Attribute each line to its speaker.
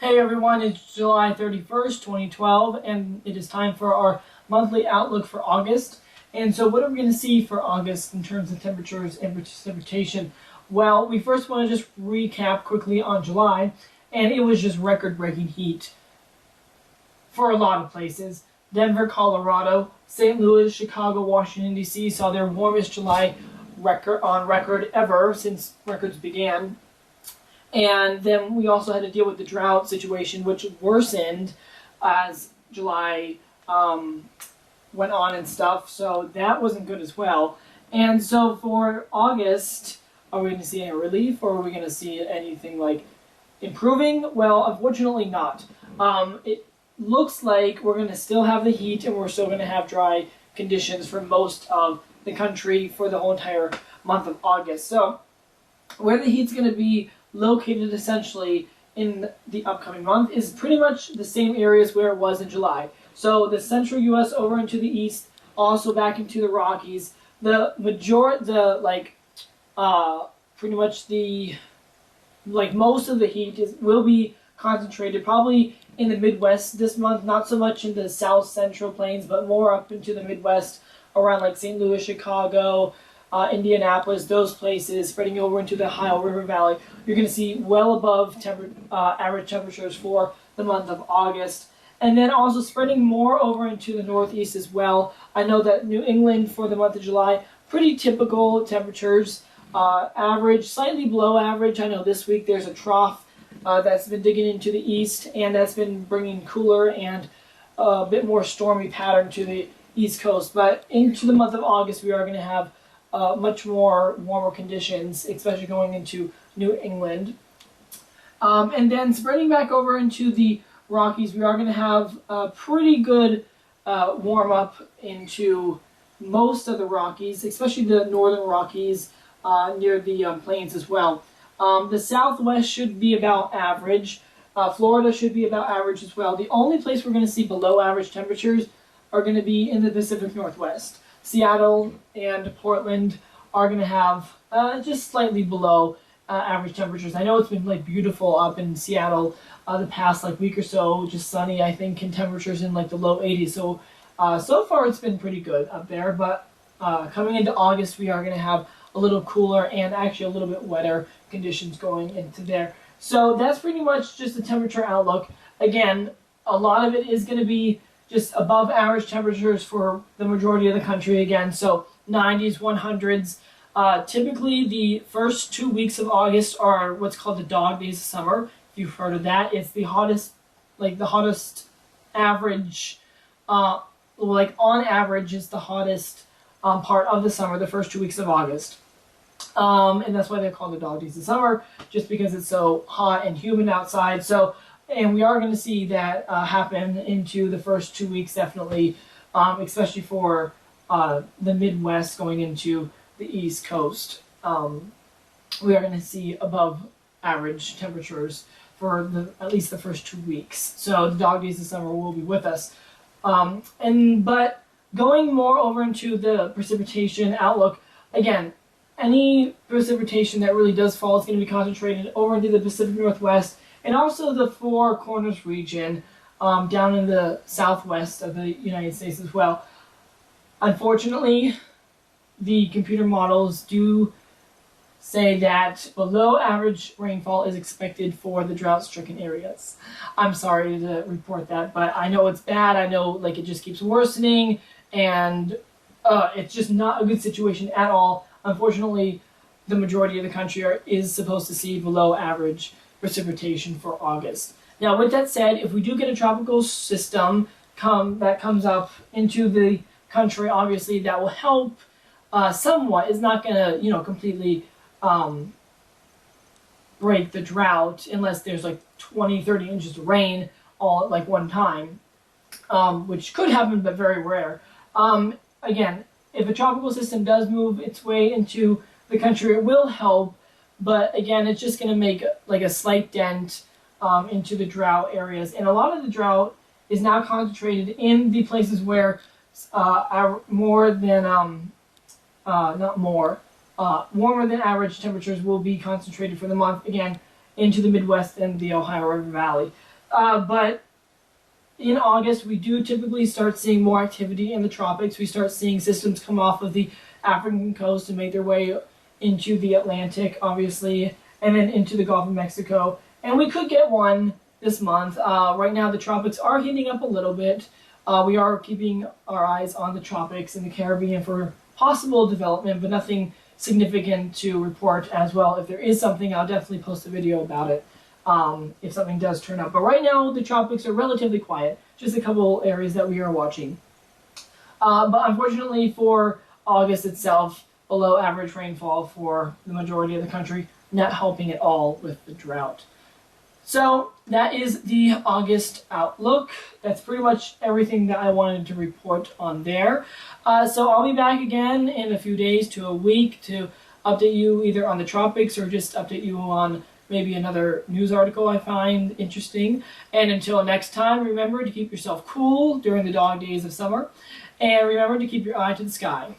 Speaker 1: Hey everyone, it's July 31st, 2012, and it is time for our monthly outlook for August. And so what are we going to see for August in terms of temperatures and precipitation? Well, we first want to just recap quickly on July, and it was just record-breaking heat for a lot of places. Denver, Colorado, St. Louis, Chicago, Washington, D.C. saw their warmest July on record ever since records began. And then we also had to deal with the drought situation, which worsened as July went on and stuff. So that wasn't good as well. And so for August, are we going to see any relief, or are we going to see anything like improving? Well, unfortunately not. It looks like we're going to still have the heat, and we're still going to have dry conditions for most of the country for the whole entire month of August. So where the heat's going to be located essentially in the upcoming month is pretty much the same areas where it was in July. So the central U.S. over into the east, also back into the Rockies. Pretty much most of the heat will be concentrated probably in the Midwest this month, not so much in the south central plains, but more up into the Midwest around like St. Louis, Chicago, Indianapolis, those places, spreading over into the Ohio River Valley. You're going to see well above average temperatures for the month of August. And then also spreading more over into the Northeast as well. I know that New England for the month of July, pretty typical temperatures, average, slightly below average. I know this week there's a trough that's been digging into the east, and that's been bringing cooler and a bit more stormy pattern to the East Coast. But into the month of August, we are going to have much more warmer conditions, especially going into New England. And then spreading back over into the Rockies, we are going to have a pretty good warm-up into most of the Rockies, especially the northern Rockies near the plains as well. The Southwest should be about average. Florida should be about average as well. The only place we're going to see below average temperatures are going to be in the Pacific Northwest. Seattle and Portland are going to have just slightly below average temperatures. I know it's been like beautiful up in Seattle the past week or so, just sunny, I think, and temperatures in like the low 80s. So so far it's been pretty good up there, but coming into August we are going to have a little cooler and actually a little bit wetter conditions going into there. So that's pretty much just the temperature outlook. Again, a lot of it is going to be just above average temperatures for the majority of the country again, so 90s, 100s. Typically, the first 2 weeks of August are what's called the dog days of summer. If you've heard of that, it's the hottest, average, on average, is the hottest part of the summer, the first 2 weeks of August. And that's why they're called the dog days of summer, just because it's so hot and humid outside. So, and we are going to see that happen into the first 2 weeks, definitely, especially for the Midwest going into the East Coast. We are going to see above average temperatures for at least the first 2 weeks. So the dog days of summer will be with us. But going more over into the precipitation outlook, again, any precipitation that really does fall is going to be concentrated over into the Pacific Northwest and also the Four Corners region down in the southwest of the United States as well. Unfortunately, the computer models do say that below average rainfall is expected for the drought-stricken areas. I'm sorry to report that, but I know it's bad. I know it just keeps worsening, and it's just not a good situation at all. Unfortunately, the majority of the country is supposed to see below average precipitation for August. Now, with that said, if we do get a tropical system that comes up into the country, obviously that will help somewhat. It's not going to, completely break the drought unless there's 20, 30 inches of rain all at one time, which could happen, but very rare. Again, if a tropical system does move its way into the country, it will help, but again, it's just going to make a slight dent into the drought areas. And a lot of the drought is now concentrated in the places where warmer than average temperatures will be concentrated for the month, again, into the Midwest and the Ohio River Valley. But in August, we do typically start seeing more activity in the tropics. We start seeing systems come off of the African coast and make their way into the Atlantic, obviously, and then into the Gulf of Mexico. And we could get one this month. Right now, the tropics are heating up a little bit. We are keeping our eyes on the tropics and the Caribbean for possible development, but nothing significant to report as well. If there is something, I'll definitely post a video about it if something does turn up. But right now, the tropics are relatively quiet. Just a couple areas that we are watching. But unfortunately for August itself, below average rainfall for the majority of the country, not helping at all with the drought. So that is the August outlook. That's pretty much everything that I wanted to report on there. So I'll be back again in a few days to a week to update you either on the tropics or just update you on maybe another news article I find interesting. And until next time, remember to keep yourself cool during the dog days of summer. And remember to keep your eye to the sky.